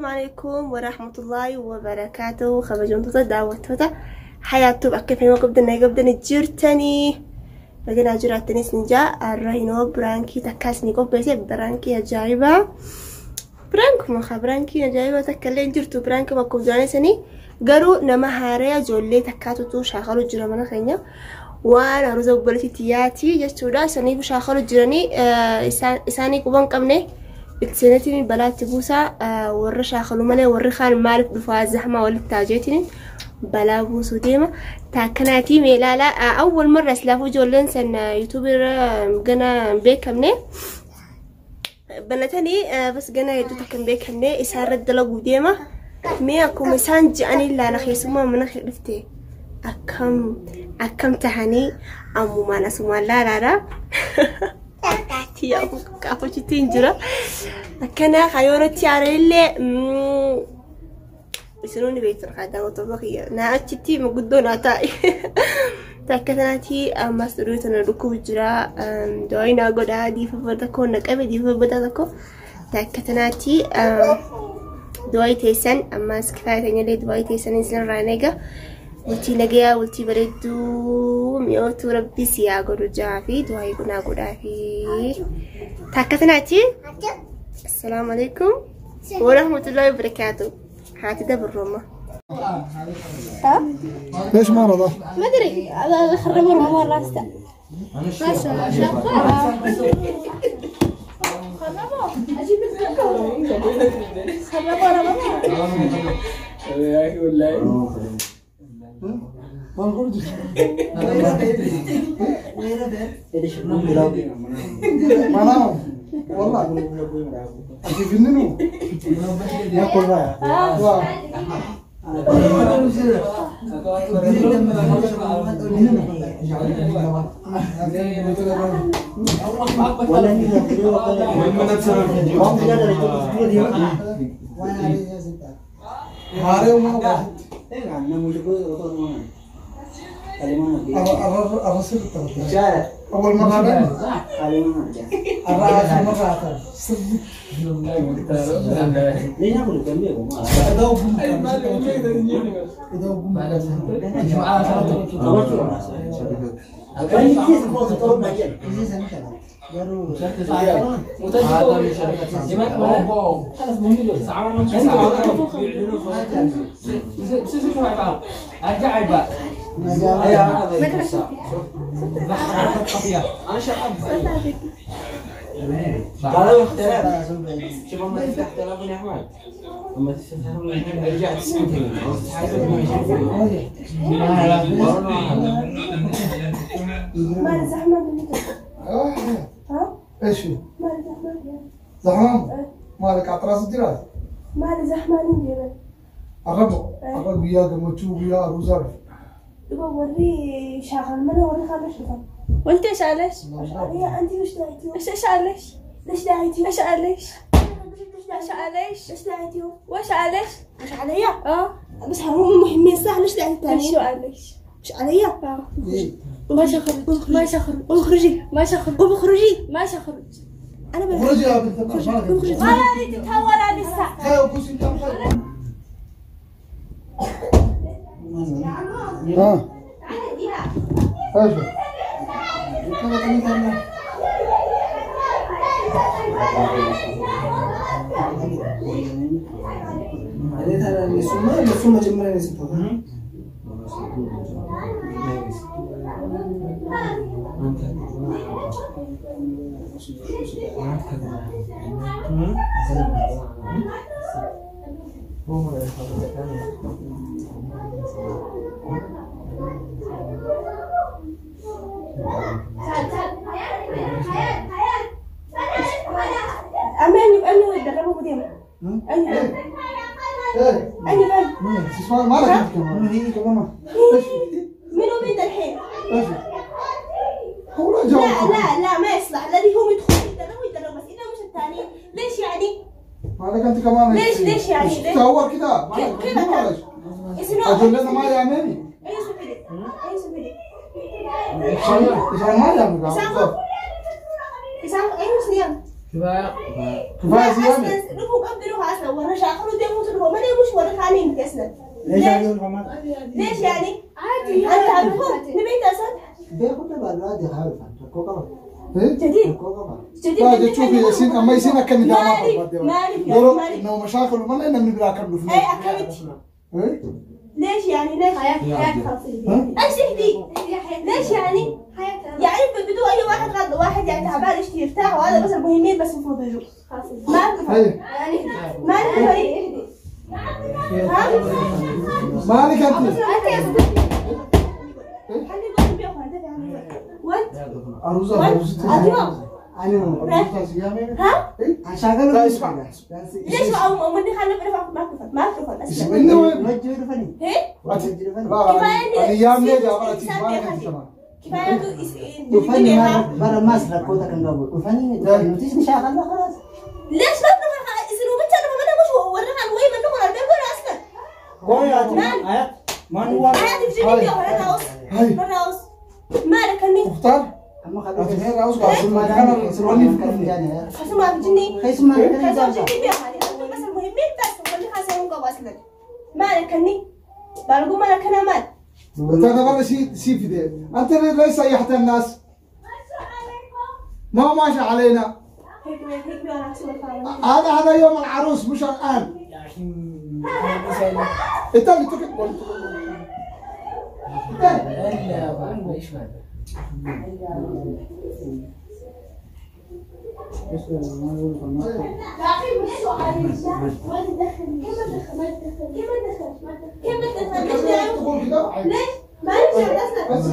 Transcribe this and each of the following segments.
عليكم ورحمة الله وبركاته. خبجونتو دعوتوتا حياتو بأكيد في قبضنا جيرتني لقينا جراتني سنجا الرهينو برانكي تكاسني قبضي برانكي جايبة برانك ما برانكي جايبة تكلين جرتو برانك ما قبضاني سني قالوا نما هاريا جولي تكاتو تو شاخلو جرمنا خينيا وانا رزق بلتي تياتي جستودا سني بشاخلو جراني إساني قبان قمني السنتين بلات بوسا ورشا خلو مالي ورخان مالك بفاز زحمة ولا تاجيتين بلا بوسو ديما تاكناتي ميلالا أول مرة سلافو جولن سن يوتيوبر قنا بيكمني بنتني بس قنا يدو تاكن بيكمني إسان رد لقو ديما مياكو مسان جاني لا نخيسوما منخي رفتي أكم تهاني أمو مانا سوما لا لا يا أبو كافو تنجرا كنا خيورة تياريلي يسنوني بيت الخدام وطبخية ناعتي مقدونا تاي تاكتناتي أما سرويتنا ركوب جرا دوينا قدا دي فبدكو نكابي دي فبدكو تاكتناتي دوي تيسن أما سكفاية تنيلي دوي تيسن إنسان رانيقا ولتي نجيا ولتي بردو ميوتو ربي سياقو رجافي دوهاي قنا قدافي تاكتناتي السلام عليكم ورحمة الله وبركاته هاتي ده بالرومة ليش ما رضى؟ ما ادري هذا خربوا رمضان راسته ما شاء الله خربوا اجيب لك خربوا رمضان ما نقول ما نام والله أجيب منو يأكل رايح أول مرة قالوا اختلاف شوف ما اختلاف يا احمد اما تفهم رجعت سنتين مال زحمة ها؟ ايش هو؟ مال زحمة زحمة؟ مالك عطراس الجراس؟ مال زحمة نجيبه الربع ويا قمتشو ويا روزار يبغى وري شغل منه وري خمس شغل وانت ايش عليش؟ يا انت وش داعيتيو؟ ايش عليش؟ ليش داعيتيو؟ ايش عليش؟ ايش عليش؟ ليش داعيتيو؟ وايش عليش؟ مش عليا؟ اه بس هم مهمين صح ليش داعيتي؟ شو عليش؟ مش عليا؟ اه ما شخرج ما شخرج اخرجي ما شخرج اخرجي ما شخرج انا بخرج اخرجي يا بنت اخرجي ما اريد تتهور على الساعه خير بوس انت ها ايش هذا السمه جمره نسيتها أماني دربوا بديم أني اسمع ما لك كمان هي كمان منو مين الحين؟ ايش هو لا ما يصلح الذي هم يدربوا بس إذا مش الثاني ليش يعني؟ مالك انت كمان ليش يعني؟ تصور كذا كذا معلش اقول لنا ما يعملني اي سفيدي ايش ما يعمل إسام أي مسلم كفايه كفايه زياده نفوق أبدلوا هاسا ورا شاخلوا ديمو ما مش ورا خانين اصلا ليش ليش يعني عادي انت عارفه نبيت اصلا بياخد بالله دي عارف كوكا جديد جديد لا تشوفي ياسين اما ياسين كان مالك مالك انه مشاكل وما لنا من بلا كله اي اكلت ليش يعني ليش حياتك ايش تهدي ليش يعني يعني بدو اي واحد غلط واحد يعني تعبان يشتي يرتاح وهذا بس المهمين بس المفروض يجوا مالك مالك انت أروزة ها؟ شغله لا اسمع ليش ما مني خلنا ما تفهم إنه مجرفني هي أيام ليه عبارة كفاية وفني مرة ما سرق كوتا كان قبل وفني نتيجة شغله خلاص ليش ما بنروح يصيروا بنتنا ما مش ورنا وين من نقول البيت ولا اصلا آيات ما هو آيات في جنبي ولا راوس راوس مالك هني مختار أما أتمنى راوس قاسم ما كان سروني في كلام خصم ما بجني خصم ما كان خصم جنبي يعني بس المهمين بس واللي خاسرهم قبل اصلا مالك هني بلقوا مالك انا مال أنت هذا شيء في ده أنت ليس سيحت الناس ما ماشي علينا هذا يوم العروس مش الآن أنت اللي تكتب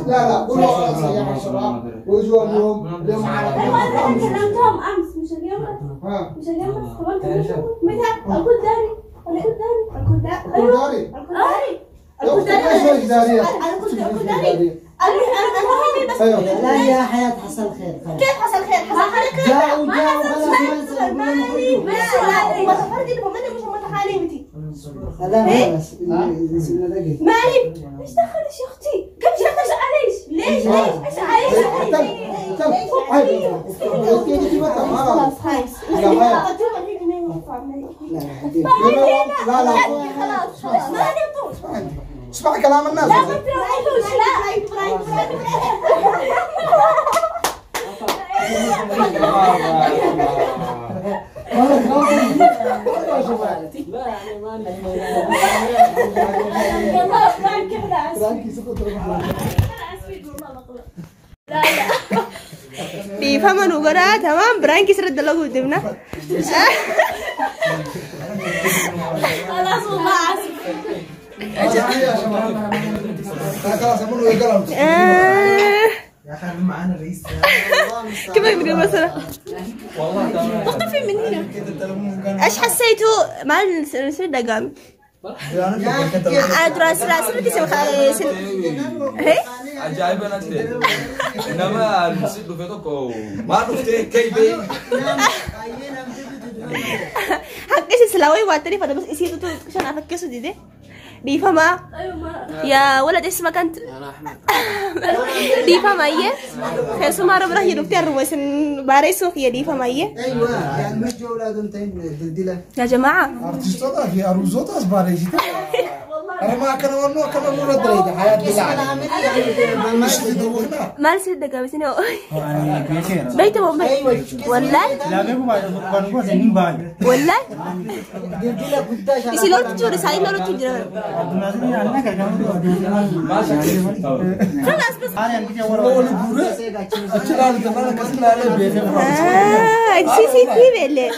لا قول له سياح الشباب ويجوا اليوم كلمتهم امس مش اليوم مش اليوم متى اكل داري اكل داري لا يا حياة حصل خير كيف حصل خير؟ حصل خير جاءوا لا بس مالي ايش دخلش يا اختي؟ كم شفتش عليش؟ ليش ايش عايش؟ اسمع كلام الناس بيفهموا وقرا تمام برانكي سرد له قدامنا خلاص والله عسل يا اخي معانا الرئيس كيف يقول مثلا اختفي من هنا ايش حسيتوا مع السرد قام أدرى سلاسل تسوي هي عجائب أنا تدري إنما نسيت بفتوكو ما نفتح كيف حقش سلاوي واتري فده بس يصير تو عشان أفكسه دي بيفهمها يا ولد اسمك أنت بيفهم أيه خيسو ما ربنا يدكتور رويسن باريسو يا بيفهم أيه ايوه يعني مش اولادهم تين يا جماعة ارتيستوتا في اروزوتا اسباريجي انا ما كان ونو كان نور دريده حياه بالله مش دوغنا ما لسه دقة بس إنه بيته بومبي والله والله إيش لو تجور ساي لو تجور خلاص بس CCTV اللي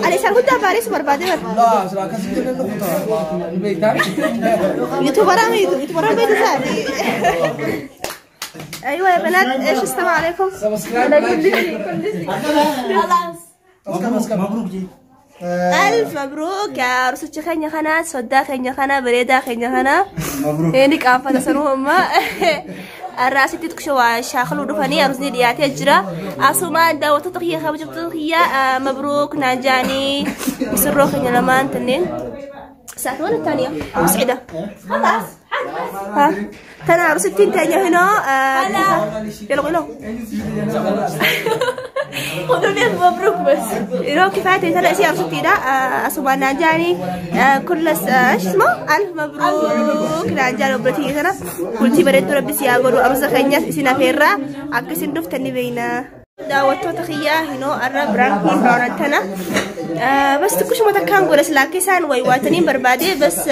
على سرقة باريس بربادة لا سرقة كسيتنا نقطة يوتيوبر بيت ثاني ايوه يا بنات ايش استمع عليكم خلاص مبروك جي الف مبروك يا رسول خينيا خنا سودا خينيا خنا بريدا خينيا خنا مبروك هنيك افا تسنو ما الراسي تتكشوا شاخلو دفني ارزني دياتي اجرا اسوما داوتو تخيا خبجب تخيا مبروك ناجاني مسرو خينيا لمان تنين ساعة ولا الثانية مسعدة خلاص ها تنا رسلتين تانية هنا يلا قولوا خذوني مبروك بس يروح كفاية ترى شيء أبسط كده أصوبان ناجاني كل إيش اسمه ألف مبروك ناجاني وبرتي كنا قلتي بريت ربي سياقول أرزق خينيا سينا فيرا أكسين دفتني بينا دعوتو تخيا هنا أرى برانكين برانتنا بس تكوش متكان قرص لاكيسان ويواتني بربادي بس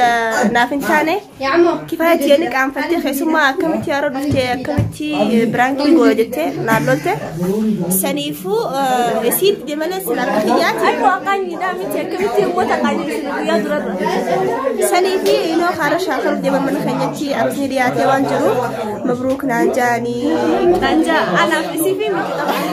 نافين ثاني يا عمو كفاية تيانك عم فتح ثم كمتي أردت كمتي برانكين قولتي نارلوتي سنيفو يسيد جمالس لاكيات أيوة قاني دامتي كمتي ومتقاني سنيفيات رد سنيفي هنا خارج آخر ديما من خينتي أبني رياتي وانجرو مبروك نانجاني نانجا أنا في سيفي طبعا